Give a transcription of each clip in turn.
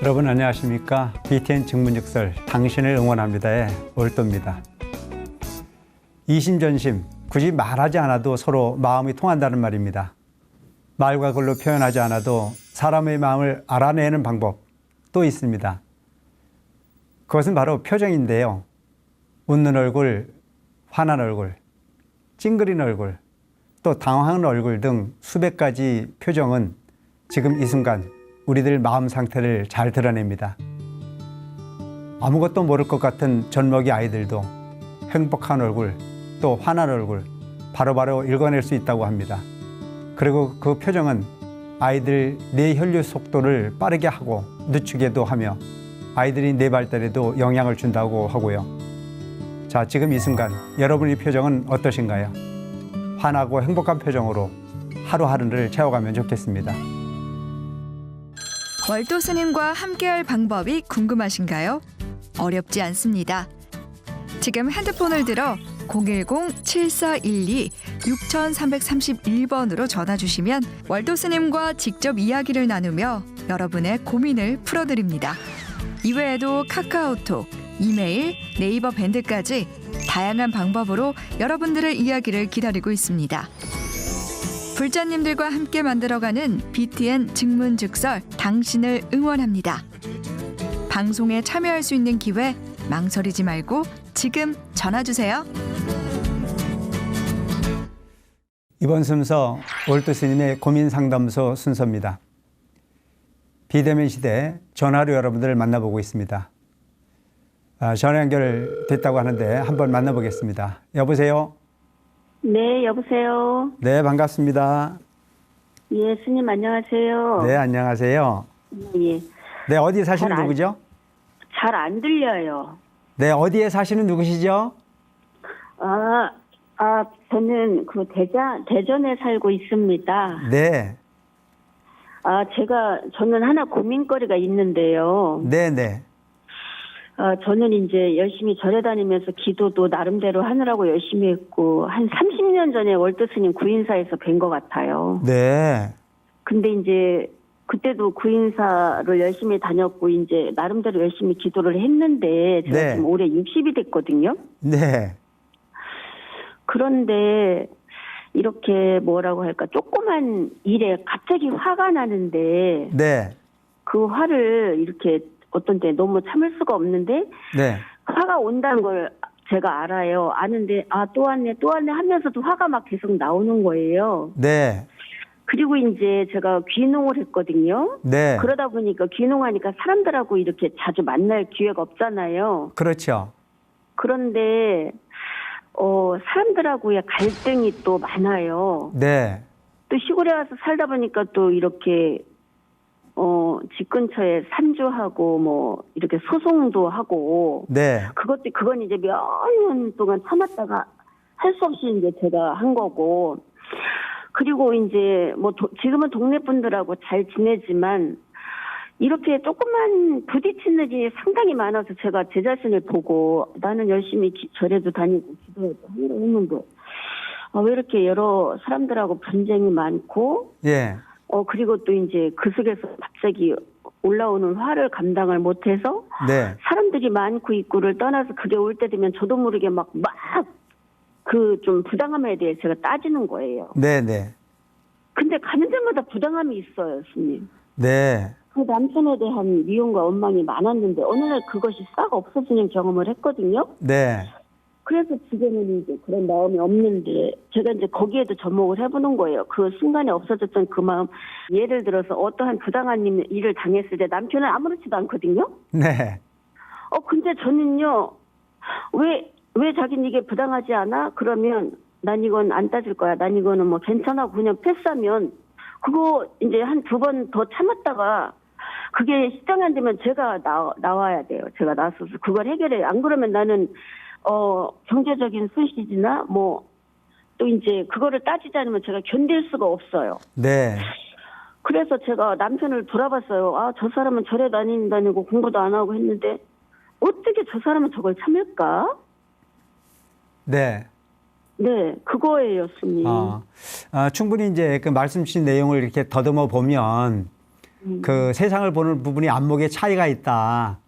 여러분 안녕하십니까? BTN 증문즉설 당신을 응원합니다의 월도입니다. 이심전심 굳이 말하지 않아도 서로 마음이 통한다는 말입니다. 말과 글로 표현하지 않아도 사람의 마음을 알아내는 방법도 있습니다. 그것은 바로 표정인데요. 웃는 얼굴, 화난 얼굴, 찡그린 얼굴, 또 당황한 얼굴 등 수백 가지 표정은 지금 이 순간 우리들 마음 상태를 잘 드러냅니다. 아무것도 모를 것 같은 젖먹이 아이들도 행복한 얼굴, 또 화난 얼굴 바로바로 읽어낼 수 있다고 합니다. 그리고 그 표정은 아이들 뇌 혈류 속도를 빠르게 하고 늦추게도 하며 아이들이 뇌 발달에도 영향을 준다고 하고요. 자, 지금 이 순간 여러분의 표정은 어떠신가요? 환하고 행복한 표정으로 하루하루를 채워가면 좋겠습니다. 월도 스님과 함께할 방법이 궁금하신가요? 어렵지 않습니다. 지금 핸드폰을 들어 010-7412-6331번으로 전화 주시면 월도 스님과 직접 이야기를 나누며 여러분의 고민을 풀어드립니다. 이외에도 카카오톡, 이메일, 네이버 밴드까지 다양한 방법으로 여러분들의 이야기를 기다리고 있습니다. 불자님들과 함께 만들어가는 BTN 증문즉설 당신을 응원합니다. 방송에 참여할 수 있는 기회 망설이지 말고 지금 전화 주세요. 이번 순서 월도 스님의 고민 상담소 순서입니다. 비대면 시대 전화로 여러분들을 만나보고 있습니다. 전화 연결됐다고 하는데 한번 만나보겠습니다. 여보세요? 네, 여보세요. 네, 반갑습니다. 예, 스님 안녕하세요. 네, 안녕하세요. 예. 네, 어디에 사시는 누구죠? 잘 안 들려요. 네, 어디에 사시는 누구시죠? 저는 대전에 살고 있습니다. 네. 저는 하나 고민거리가 있는데요. 네, 네. 저는 이제 열심히 절에 다니면서 기도도 나름대로 하느라고 열심히 했고, 한 30년 전에 월도 스님 구인사에서 뵌 것 같아요. 네. 근데 이제, 그때도 구인사를 열심히 다녔고, 이제 나름대로 열심히 기도를 했는데, 제가 네. 지금 올해 60이 됐거든요. 네. 그런데, 이렇게 뭐라고 할까, 조그만 일에 갑자기 화가 나는데, 네. 그 화를 이렇게 어떤 때 너무 참을 수가 없는데 네. 화가 온다는 걸 제가 알아요. 아는데 또 왔네 하면서도 화가 막 계속 나오는 거예요. 네. 그리고 이제 제가 귀농을 했거든요. 네. 그러다 보니까 귀농하니까 사람들하고 이렇게 자주 만날 기회가 없잖아요. 그렇죠. 그런데 사람들하고의 갈등이 또 많아요. 네. 또 시골에 와서 살다 보니까 또 이렇게 집 근처에 산주하고 뭐 이렇게 소송도 하고 네. 그건 이제 몇 년 동안 참았다가 할 수 없이 이제 제가 한 거고, 그리고 이제 뭐 지금은 동네 분들하고 잘 지내지만 이렇게 조금만 부딪히는 일이 상당히 많아서 제가 제 자신을 보고 나는 열심히 절에도 다니고 기도도 하려고 했는데 왜 이렇게 여러 사람들하고 분쟁이 많고 예. 그리고 또 이제 그 속에서 갑자기 올라오는 화를 감당을 못해서 네. 사람들이 많고 있고를 떠나서 그게 올 때 되면 저도 모르게 막 좀 부당함에 대해 제가 따지는 거예요. 네, 네. 근데 가는 데마다 부당함이 있어요, 스님. 네. 그 남편에 대한 미움과 원망이 많았는데 어느 날 그것이 싹 없어지는 경험을 했거든요. 네. 그래서 지금은 이제 그런 마음이 없는데 제가 이제 거기에도 접목을 해보는 거예요. 그 순간에 없어졌던 그 마음. 예를 들어서 어떠한 부당한 일을 당했을 때 남편은 아무렇지도 않거든요. 네. 근데 저는요, 왜 자기는 이게 부당하지 않아? 그러면 난 이건 안 따질 거야. 난 이거는 뭐 괜찮아. 그냥 패스하면 그거 이제 한 2번 더 참았다가 그게 시정이 안 되면 제가 나와야 돼요. 제가 나서서 그걸 해결해. 안 그러면 나는 경제적인 손실이나 또 이제 그거를 따지지 않으면 제가 견딜 수가 없어요. 네. 그래서 제가 남편을 돌아봤어요. 저 사람은 절에 다니고 공부도 안 하고 했는데 어떻게 저 사람은 저걸 참을까? 네. 네, 그거예요, 스님. 충분히 이제 그 말씀 주신 내용을 이렇게 더듬어 보면 그 세상을 보는 부분이 안목에 차이가 있다.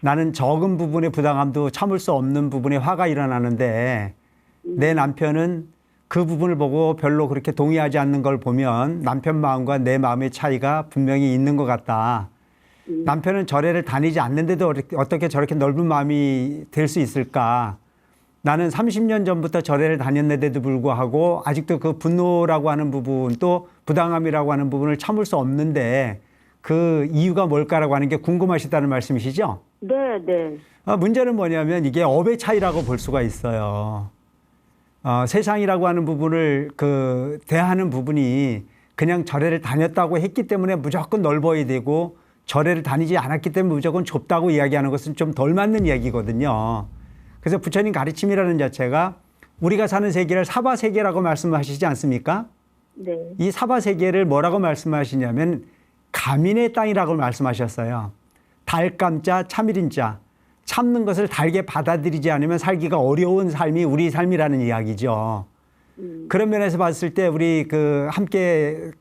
나는 적은 부분의 부당함도 참을 수 없는 부분에 화가 일어나는데 내 남편은 그 부분을 보고 별로 그렇게 동의하지 않는 걸 보면 남편 마음과 내 마음의 차이가 분명히 있는 것 같다. 남편은 절에를 다니지 않는데도 어떻게 저렇게 넓은 마음이 될 수 있을까? 나는 30년 전부터 절에를 다녔는데도 불구하고 아직도 그 분노라고 하는 부분 또 부당함이라고 하는 부분을 참을 수 없는데 그 이유가 뭘까라고 하는 게 궁금하시다는 말씀이시죠? 네, 네. 문제는 뭐냐면 이게 업의 차이라고 볼 수가 있어요. 세상이라고 하는 부분을 대하는 부분이 그냥 절에를 다녔다고 했기 때문에 무조건 넓어야 되고 절에를 다니지 않았기 때문에 무조건 좁다고 이야기하는 것은 좀 덜 맞는 이야기거든요. 그래서 부처님 가르침이라는 자체가 우리가 사는 세계를 사바세계라고 말씀하시지 않습니까? 네. 이 사바세계를 뭐라고 말씀하시냐면 가민의 땅이라고 말씀하셨어요. 달감자 참일인자. 참는 것을 달게 받아들이지 않으면 살기가 어려운 삶이 우리 삶이라는 이야기죠. 그런 면에서 봤을 때 우리 함께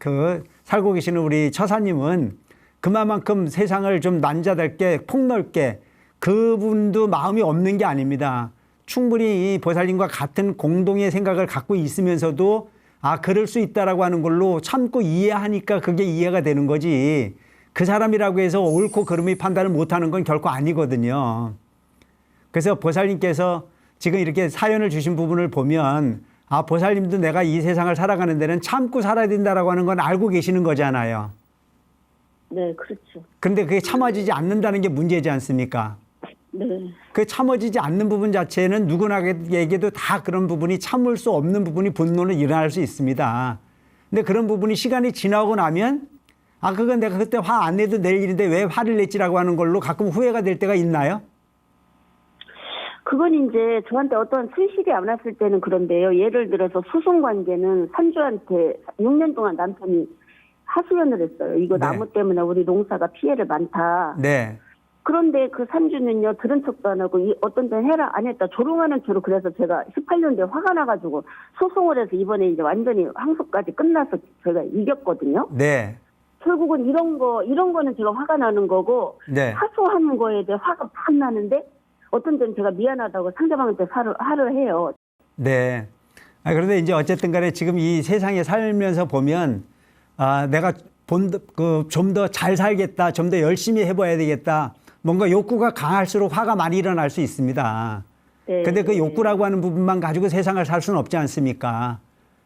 살고 계시는 우리 처사님은 그만큼 세상을 좀 난자답게 폭넓게 그분도 마음이 없는 게 아닙니다. 충분히 이 보살님과 같은 공동의 생각을 갖고 있으면서도 그럴 수 있다라고 하는 걸로 참고 이해하니까 그게 이해가 되는 거지. 그 사람이라고 해서 옳고 그름의 판단을 못하는 건 결코 아니거든요. 그래서 보살님께서 지금 이렇게 사연을 주신 부분을 보면 보살님도 내가 이 세상을 살아가는 데는 참고 살아야 된다라고 하는 건 알고 계시는 거잖아요. 네, 그렇죠. 그런데 그게 참아지지 않는다는 게 문제지 않습니까? 네. 그 참아지지 않는 부분 자체는 누구나에게도 다 그런 부분이 참을 수 없는 부분이 분노는 일어날 수 있습니다. 근데 그런 부분이 시간이 지나고 나면 그건 내가 그때 화 안 내도 낼 일인데 왜 화를 냈지라고 하는 걸로 가끔 후회가 될 때가 있나요? 그건 이제 저한테 어떤 순실이 안 왔을 때는 그런데요. 예를 들어서 소송 관계는 산주한테 6년 동안 남편이 하소연을 했어요. 이거 네. 나무 때문에 우리 농사가 피해를 많다. 네. 그런데 그 산주는요, 들은 척도 안 하고, 어떤 때는 해라, 안 했다, 조롱하는 채로 그래서 제가 18년도에 화가 나가지고 소송을 해서 이번에 이제 완전히 항소까지 끝나서 제가 이겼거든요. 네. 결국은 이런 거는 제가 화가 나는 거고, 네. 하소하는 거에 대해 화가 팍 나는데, 어떤 때는 제가 미안하다고 상대방한테 화를 해요. 네. 그런데 이제 어쨌든 간에 지금 이 세상에 살면서 보면, 내가 좀 더 잘 살겠다, 좀 더 열심히 해봐야 되겠다, 뭔가 욕구가 강할수록 화가 많이 일어날 수 있습니다. 네. 근데 그 욕구라고 하는 부분만 가지고 세상을 살 수는 없지 않습니까?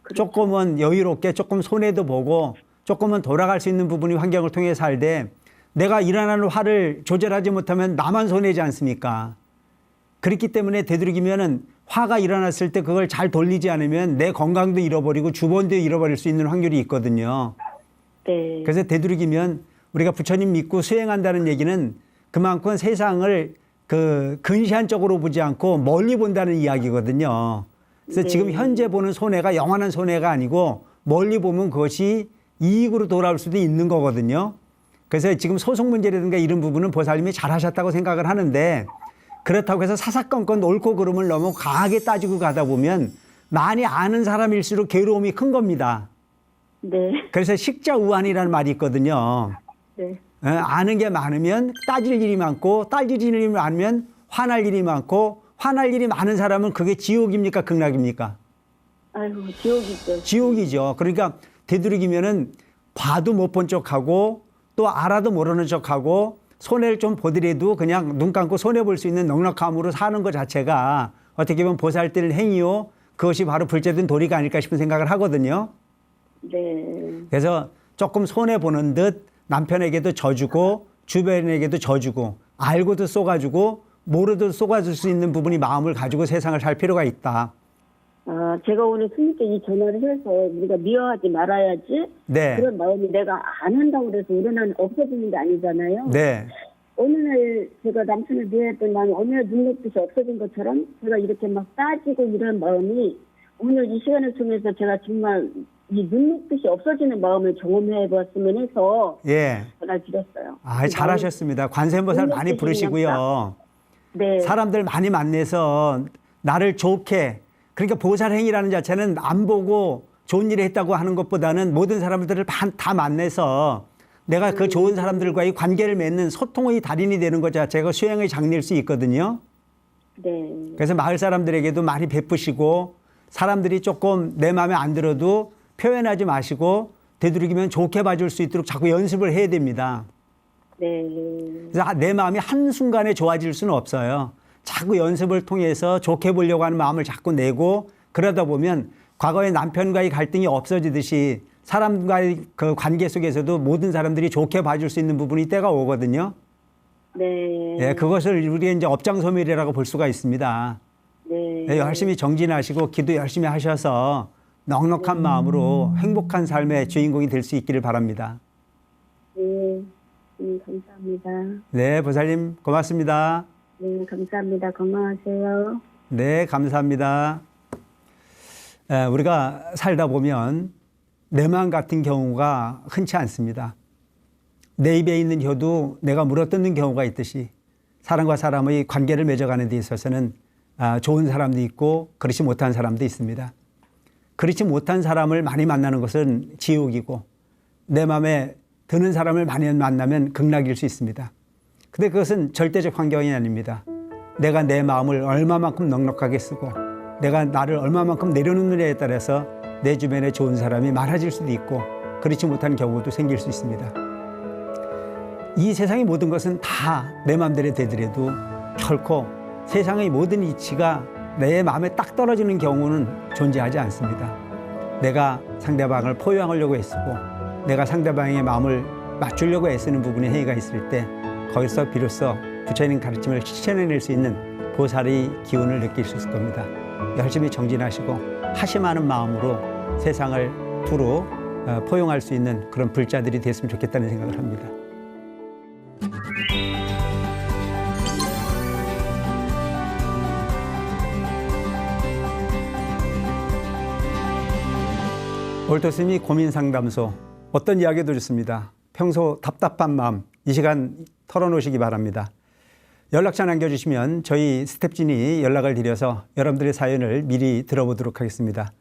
그렇죠. 조금은 여유롭게, 조금 손해도 보고, 조금은 돌아갈 수 있는 부분이 환경을 통해 살되, 내가 일어나는 화를 조절하지 못하면 나만 손해지 않습니까? 그렇기 때문에 되도록이면은 화가 일어났을 때 그걸 잘 돌리지 않으면 내 건강도 잃어버리고 주변도 잃어버릴 수 있는 확률이 있거든요. 네. 그래서 되도록이면 우리가 부처님 믿고 수행한다는 얘기는 그만큼 세상을 근시한 쪽으로 보지 않고 멀리 본다는 이야기거든요. 그래서 네. 지금 현재 보는 손해가 영원한 손해가 아니고 멀리 보면 그것이 이익으로 돌아올 수도 있는 거거든요. 그래서 지금 소송 문제라든가 이런 부분은 보살님이 잘하셨다고 생각을 하는데, 그렇다고 해서 사사건건 옳고 그름을 너무 강하게 따지고 가다 보면 많이 아는 사람일수록 괴로움이 큰 겁니다. 네. 그래서 식자우한이라는 말이 있거든요. 네. 아는 게 많으면 따질 일이 많고, 따질 일이 많으면 화날 일이 많고, 화날 일이 많은 사람은 그게 지옥입니까 극락입니까? 아이고, 지옥이죠. 지옥이죠. 그러니까 되도록이면은 봐도 못 본 척하고 또 알아도 모르는 척하고 손해를 좀 보더라도 그냥 눈 감고 손해 볼 수 있는 넉넉함으로 사는 것 자체가 어떻게 보면 보살뜰 행위요, 그것이 바로 불제된 도리가 아닐까 싶은 생각을 하거든요. 네. 그래서 조금 손해 보는 듯 남편에게도 져주고 주변에게도 져주고 알고도 쏘가지고 모르도 쏘가줄 수 있는 부분이 마음을 가지고 세상을 살 필요가 있다. 제가 오늘 스님께 이 전화를 해서 우리가 미워하지 말아야지. 네. 그런 마음이 내가 안 한다고 그래서 우리는 없어지는 게 아니잖아요. 네. 어느 날 제가 남편을 미워했던 마음이 어느 날 눈높듯이 없어진 것처럼 제가 이렇게 막 따지고 이런 마음이 오늘 이 시간을 통해서 제가 정말 이 눈높듯이 없어지는 마음을 경험해 보았으면 해서 예. 전화를 드렸어요. 잘하셨습니다. 관세음보살 많이 부르시고요. 네. 사람들 많이 만나서 나를 좋게, 그러니까 보살 행위라는 자체는 안 보고 좋은 일을 했다고 하는 것보다는 모든 사람들을 다 만나서 내가 그 좋은 사람들과의 관계를 맺는 소통의 달인이 되는 것 자체가 수행의 장리일 수 있거든요. 네. 그래서 마을 사람들에게도 많이 베푸시고 사람들이 조금 내 마음에 안 들어도 표현하지 마시고 되도록이면 좋게 봐줄 수 있도록 자꾸 연습을 해야 됩니다. 네. 그래서 내 마음이 한순간에 좋아질 수는 없어요. 자꾸 연습을 통해서 좋게 보려고 하는 마음을 자꾸 내고 그러다 보면 과거에 남편과의 갈등이 없어지듯이 사람과의 그 관계 속에서도 모든 사람들이 좋게 봐줄 수 있는 부분이 때가 오거든요. 네. 예, 그것을 우리가 이제 업장소멸이라고 볼 수가 있습니다. 네. 예, 열심히 정진하시고 기도 열심히 하셔서 넉넉한 마음으로 행복한 삶의 주인공이 될 수 있기를 바랍니다. 네. 감사합니다. 네, 보살님 고맙습니다. 네, 감사합니다. 건강하세요. 네, 감사합니다. 우리가 살다 보면 내 마음 같은 경우가 흔치 않습니다. 내 입에 있는 혀도 내가 물어뜯는 경우가 있듯이 사람과 사람의 관계를 맺어가는 데 있어서는 좋은 사람도 있고 그렇지 못한 사람도 있습니다. 그렇지 못한 사람을 많이 만나는 것은 지옥이고 내 마음에 드는 사람을 많이 만나면 극락일 수 있습니다. 근데 그것은 절대적 환경이 아닙니다. 내가 내 마음을 얼마만큼 넉넉하게 쓰고 내가 나를 얼마만큼 내려놓느냐에 따라서 내 주변에 좋은 사람이 많아질 수도 있고 그렇지 못한 경우도 생길 수 있습니다. 이 세상의 모든 것은 다 내 마음대로 되더라도 결코 세상의 모든 이치가 내 마음에 딱 떨어지는 경우는 존재하지 않습니다. 내가 상대방을 포용하려고 애쓰고 내가 상대방의 마음을 맞추려고 애쓰는 부분에 해이가 있을 때 거기서 비로소 부처님 가르침을 실천해낼 수 있는 보살의 기운을 느낄 수 있을 겁니다. 열심히 정진하시고 하심하는 마음으로 세상을 두루 포용할 수 있는 그런 불자들이 됐으면 좋겠다는 생각을 합니다. 올토스님이 고민상담소 어떤 이야기도 좋습니다. 평소 답답한 마음 이 시간 털어놓으시기 바랍니다. 연락처 남겨주시면 저희 스태프진이 연락을 드려서 여러분들의 사연을 미리 들어보도록 하겠습니다.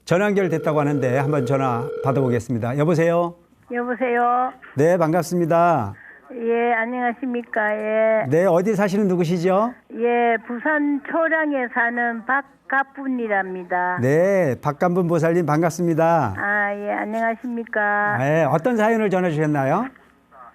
전화 연결됐다고 하는데 한번 전화 받아보겠습니다. 여보세요? 여보세요? 네, 반갑습니다. 예, 안녕하십니까? 예. 네, 어디 사시는 누구시죠? 예, 부산 초량에 사는 박가뿐이랍니다. 네, 박감분 보살님 반갑습니다. 아, 예, 안녕하십니까? 네, 어떤 사연을 전해주셨나요?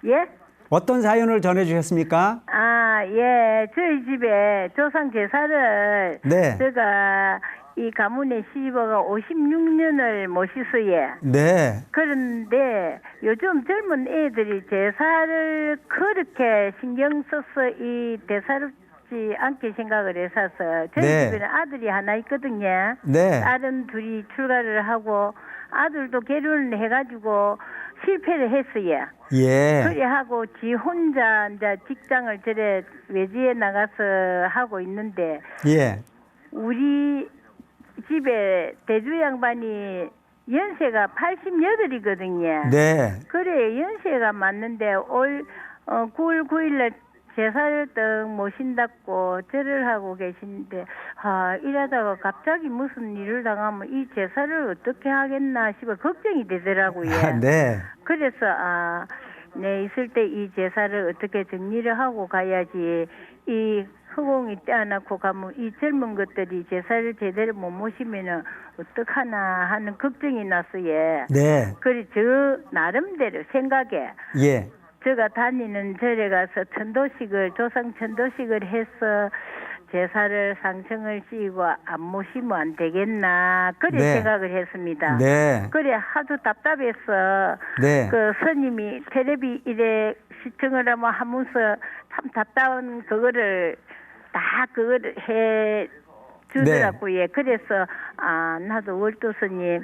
예? 어떤 사연을 전해주셨습니까? 아, 예, 저희 집에 조상 제사를 네. 제가 이 가문의 시집어가 56년을 모시서예. 네. 그런데 요즘 젊은 애들이 제사를 그렇게 신경 써서 이 대사롭지 않게 생각을 했어서 저희 네. 집에는 아들이 하나 있거든요. 네. 딸은 둘이 출가를 하고 아들도 결혼을 해가지고 실패를 했어요. 예. 그래 하고 지 혼자 이제 직장을 저래 외지에 나가서 하고 있는데 예. 우리 집에 대주 양반이 연세가 88이거든요. 네. 그래 연세가 맞는데 올 9월 9일날 제사를 떡 모신다고 절을 하고 계신데 이러다가 갑자기 무슨 일을 당하면 이 제사를 어떻게 하겠나 싶어 걱정이 되더라고요. 네. 그래서 네 있을 때 이 제사를 어떻게 정리를 하고 가야지 이 허공이 떼어놓고 가면 이 젊은 것들이 제사를 제대로 못 모시면은 어떡하나 하는 걱정이 났어요. 네. 그래 저 나름대로 생각에 예. 제가 다니는 절에 가서 천도식을 조상 천도식을 해서 제사를 상청을 씌우고 안 모시면 안 되겠나 그래 네. 생각을 했습니다. 네. 그래 하도 답답해서 네. 그 스님이 텔레비 이래 시청을 하면서 참 답답한 그거를 다 그거를 해 주더라고요. 그래서 나도 월도 스님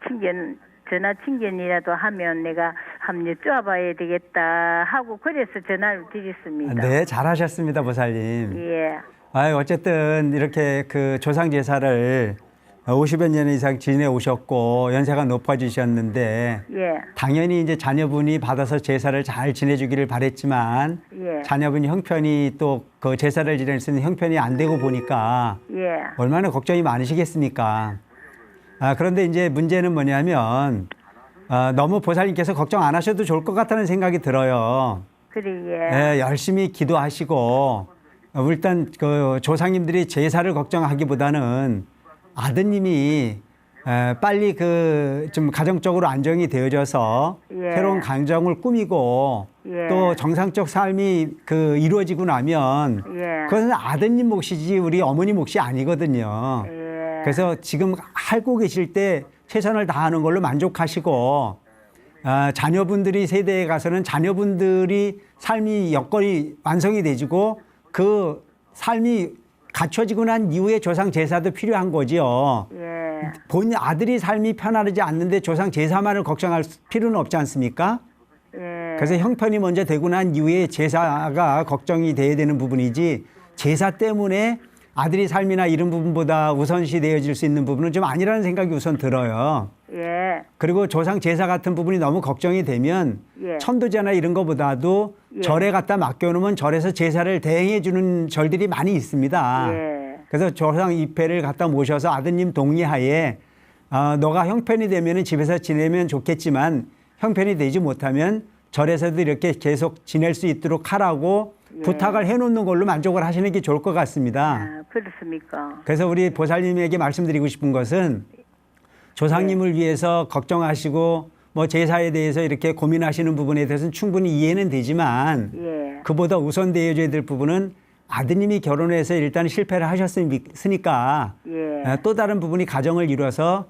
친견 전화 친견이라도 하면 내가 한번 여쭤봐야 되겠다 하고 그래서 전화를 드렸습니다. 네, 잘하셨습니다, 보살님. 예. 어쨌든 이렇게 그 조상 제사를 50여 년 이상 지내오셨고 연세가 높아지셨는데 예. 당연히 이제 자녀분이 받아서 제사를 잘 지내주기를 바랬지만 예. 자녀분이 형편이 또 그 제사를 지낼 수 있는 형편이 안 되고 보니까 예. 얼마나 걱정이 많으시겠습니까? 그런데 이제 문제는 뭐냐면 너무 보살님께서 걱정 안 하셔도 좋을 것 같다는 생각이 들어요. 그래, 예. 열심히 기도하시고 일단 그 조상님들이 제사를 걱정하기보다는 아드님이 빨리 좀 가정적으로 안정이 되어져서 예. 새로운 가정을 꾸미고 예. 또 정상적 삶이 이루어지고 나면 예. 그것은 아드님 몫이지 우리 어머니 몫이 아니거든요. 예. 그래서 지금 하고 계실 때 최선을 다하는 걸로 만족하시고 자녀분들이 세대에 가서는 자녀분들이 삶이 여건이 완성이 되지고 그 삶이 갖춰지고 난 이후에 조상 제사도 필요한 거지요. 예. 본 아들이 삶이 편안하지 않는데 조상 제사만을 걱정할 필요는 없지 않습니까? 예. 그래서 형편이 먼저 되고 난 이후에 제사가 걱정이 돼야 되는 부분이지 제사 때문에 아들이 삶이나 이런 부분보다 우선시 되어질 수 있는 부분은 좀 아니라는 생각이 우선 들어요. 예. 그리고 조상 제사 같은 부분이 너무 걱정이 되면 예. 천도제나 이런 것보다도 예. 절에 갖다 맡겨놓으면 절에서 제사를 대행해 주는 절들이 많이 있습니다. 예. 그래서 조상 입회를 갖다 모셔서 아드님 동의하에 너가 형편이 되면 집에서 지내면 좋겠지만 형편이 되지 못하면 절에서도 이렇게 계속 지낼 수 있도록 하라고 예. 부탁을 해놓는 걸로 만족을 하시는 게 좋을 것 같습니다. 아, 그렇습니까? 그래서 우리 보살님에게 말씀드리고 싶은 것은 조상님을 위해서 걱정하시고 뭐 제사에 대해서 이렇게 고민하시는 부분에 대해서는 충분히 이해는 되지만 예. 그보다 우선되어져야 될 부분은 아드님이 결혼해서 일단 실패를 하셨으니까 예. 또 다른 부분이 가정을 이뤄서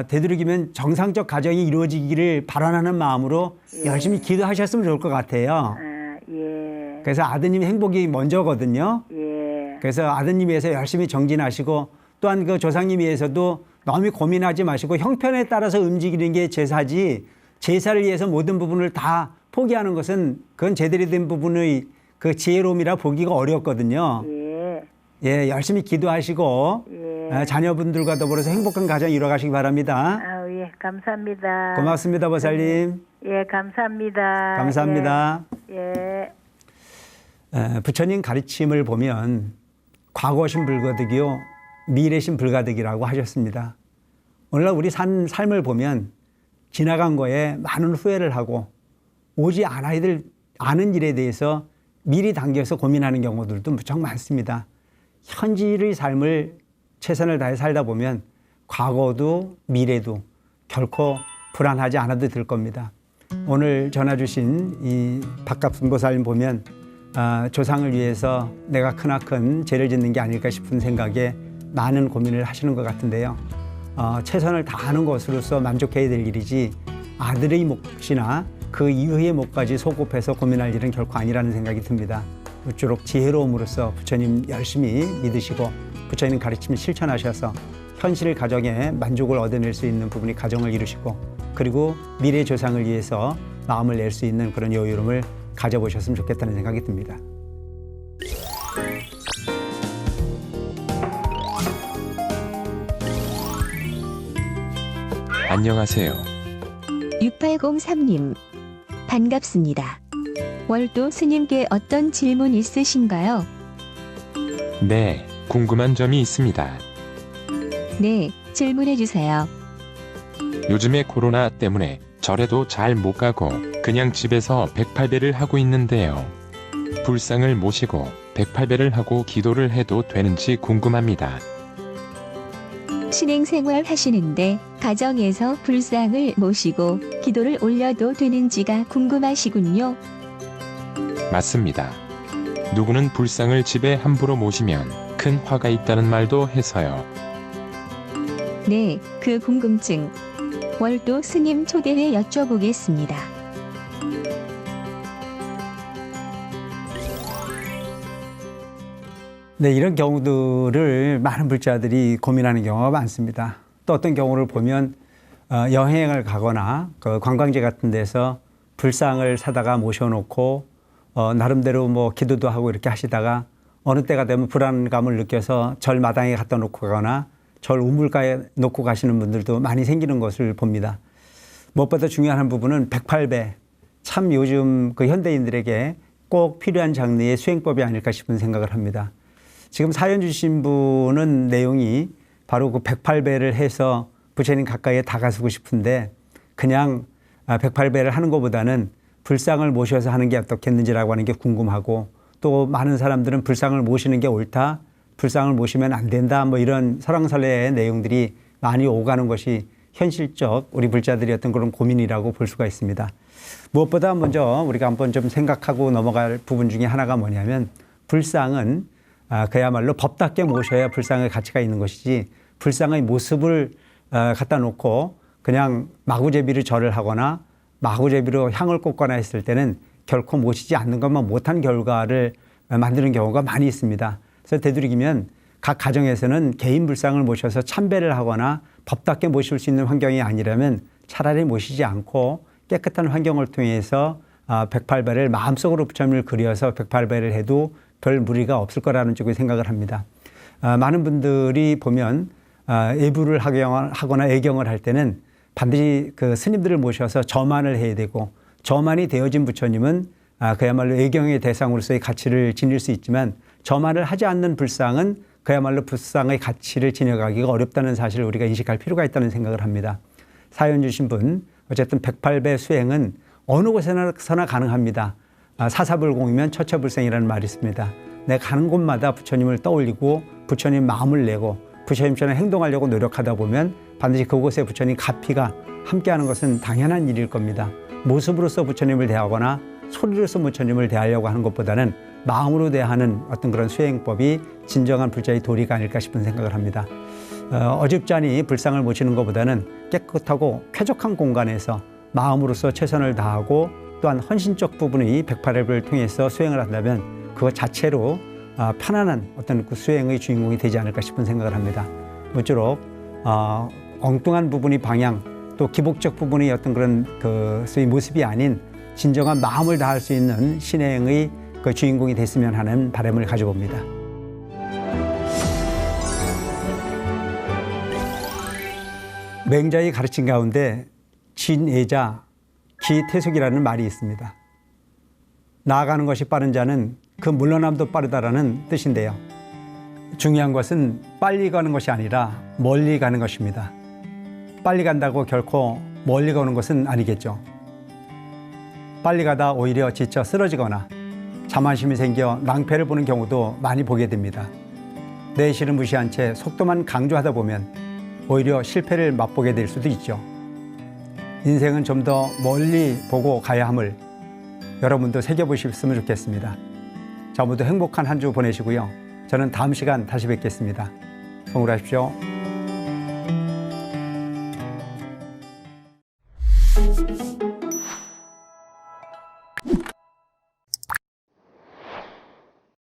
되도록이면 정상적 가정이 이루어지기를 바라는 마음으로 열심히 기도하셨으면 좋을 것 같아요. 아, 예. 그래서 아드님 행복이 먼저거든요. 예. 그래서 아드님 위해서 열심히 정진하시고 또한 그 조상님 위해서도 너무 고민하지 마시고 형편에 따라서 움직이는 게 제사지 제사를 위해서 모든 부분을 다 포기하는 것은 그건 제대로 된 부분의 그 지혜로움이라 보기가 어렵거든요. 예. 예, 열심히 기도하시고 예. 자녀분들과 더불어서 행복한 가정 이뤄가시기 바랍니다. 아, 예. 감사합니다. 고맙습니다, 보살님. 예, 감사합니다. 감사합니다. 예. 부처님 가르침을 보면 과거신 불가득이요 미래신 불가득이라고 하셨습니다. 오늘날 우리 산 삶을 보면 지나간 거에 많은 후회를 하고 오지 않은 일에 대해서 미리 당겨서 고민하는 경우들도 무척 많습니다. 현실의 삶을 최선을 다해 살다 보면 과거도 미래도 결코 불안하지 않아도 될 겁니다. 오늘 전화 주신 이 박갑순 보살님 보면 조상을 위해서 내가 크나큰 죄를 짓는 게 아닐까 싶은 생각에 많은 고민을 하시는 것 같은데요. 최선을 다하는 것으로서 만족해야 될 일이지 아들의 몫이나 그 이후의 몫까지 소급해서 고민할 일은 결코 아니라는 생각이 듭니다. 무쪼록 지혜로움으로써 부처님 열심히 믿으시고 부처님 가르침을 실천하셔서 현실 가정에 만족을 얻어낼 수 있는 부분이 가정을 이루시고 그리고 미래 조상을 위해서 마음을 낼 수 있는 그런 여유로움을 가져보셨으면 좋겠다는 생각이 듭니다. 안녕하세요. 6803님, 반갑습니다. 월도 스님께 어떤 질문 있으신가요? 네, 궁금한 점이 있습니다. 네, 질문해 주세요. 요즘에 코로나 때문에 절에도 잘 못 가고 그냥 집에서 108배를 하고 있는데요. 불상을 모시고 108배를 하고 기도를 해도 되는지 궁금합니다. 신행생활 하시는데 가정에서 불상을 모시고 기도를 올려도 되는지가 궁금하시군요. 맞습니다. 누구는 불상을 집에 함부로 모시면 큰 화가 있다는 말도 해서요. 네, 그 궁금증 월도 스님 초대해 여쭤보겠습니다. 네, 이런 경우들을 많은 불자들이 고민하는 경우가 많습니다. 또 어떤 경우를 보면 여행을 가거나 그 관광지 같은 데서 불상을 사다가 모셔놓고 나름대로 뭐 기도도 하고 이렇게 하시다가 어느 때가 되면 불안감을 느껴서 절 마당에 갖다 놓고 가거나 절 우물가에 놓고 가시는 분들도 많이 생기는 것을 봅니다. 무엇보다 중요한 부분은 108배. 참 요즘 그 현대인들에게 꼭 필요한 장르의 수행법이 아닐까 싶은 생각을 합니다. 지금 사연 주신 분은 내용이 바로 그 108배를 해서 부처님 가까이에 다가서고 싶은데 그냥 108배를 하는 것보다는 불상을 모셔서 하는 게 어떻겠는지라고 하는 게 궁금하고, 또 많은 사람들은 불상을 모시는 게 옳다, 불상을 모시면 안 된다, 뭐 이런 설왕설래의 내용들이 많이 오가는 것이 현실적 우리 불자들의 어떤 그런 고민이라고 볼 수가 있습니다. 무엇보다 먼저 우리가 한번 좀 생각하고 넘어갈 부분 중에 하나가 뭐냐면, 불상은 그야말로 법답게 모셔야 불상의 가치가 있는 것이지, 불상의 모습을 갖다 놓고 그냥 마구제비로 절을 하거나 마구제비로 향을 꽂거나 했을 때는 결코 모시지 않는 것만 못한 결과를 만드는 경우가 많이 있습니다. 그래서 되도록이면 각 가정에서는 개인 불상을 모셔서 참배를 하거나 법답게 모실 수 있는 환경이 아니라면 차라리 모시지 않고 깨끗한 환경을 통해서 108배를 마음속으로 부처님을 그려서 108배를 해도 별 무리가 없을 거라는 쪽에 생각을 합니다. 많은 분들이 보면 예부를 하거나 애경을 할 때는 반드시 그 스님들을 모셔서 저만을 해야 되고, 저만이 되어진 부처님은 그야말로 애경의 대상으로서의 가치를 지닐 수 있지만, 저만을 하지 않는 불상은 그야말로 불상의 가치를 지녀가기가 어렵다는 사실을 우리가 인식할 필요가 있다는 생각을 합니다. 사연 주신 분, 어쨌든 108배 수행은 어느 곳에서나 가능합니다. 사사불공이면 처처불생이라는 말이 있습니다. 내가 가는 곳마다 부처님을 떠올리고 부처님 마음을 내고 부처님처럼 행동하려고 노력하다 보면 반드시 그곳에 부처님 가피가 함께하는 것은 당연한 일일 겁니다. 모습으로서 부처님을 대하거나 소리로서 부처님을 대하려고 하는 것보다는 마음으로 대하는 어떤 그런 수행법이 진정한 불자의 도리가 아닐까 싶은 생각을 합니다. 어줍잖이 불상을 모시는 것보다는 깨끗하고 쾌적한 공간에서 마음으로서 최선을 다하고 또한 헌신적 부분의 108회를 통해서 수행을 한다면 그것 자체로 편안한 어떤 그 수행의 주인공이 되지 않을까 싶은 생각을 합니다. 모쪼록 엉뚱한 부분이 방향, 또 기복적 부분이 어떤 그런 그 소위 모습이 아닌 진정한 마음을 다할 수 있는 신행의 그 주인공이 됐으면 하는 바람을 가져봅니다. 맹자의 가르침 가운데 진애자, 기태속이라는 말이 있습니다. 나아가는 것이 빠른 자는 그 물러남도 빠르다라는 뜻인데요. 중요한 것은 빨리 가는 것이 아니라 멀리 가는 것입니다. 빨리 간다고 결코 멀리 가는 것은 아니겠죠. 빨리 가다 오히려 지쳐 쓰러지거나 자만심이 생겨 낭패를 보는 경우도 많이 보게 됩니다. 내실을 무시한 채 속도만 강조하다 보면 오히려 실패를 맛보게 될 수도 있죠. 인생은 좀 더 멀리 보고 가야 함을 여러분도 새겨보셨으면 좋겠습니다. 자, 모두 행복한 한 주 보내시고요. 저는 다음 시간 다시 뵙겠습니다. 성불하십시오.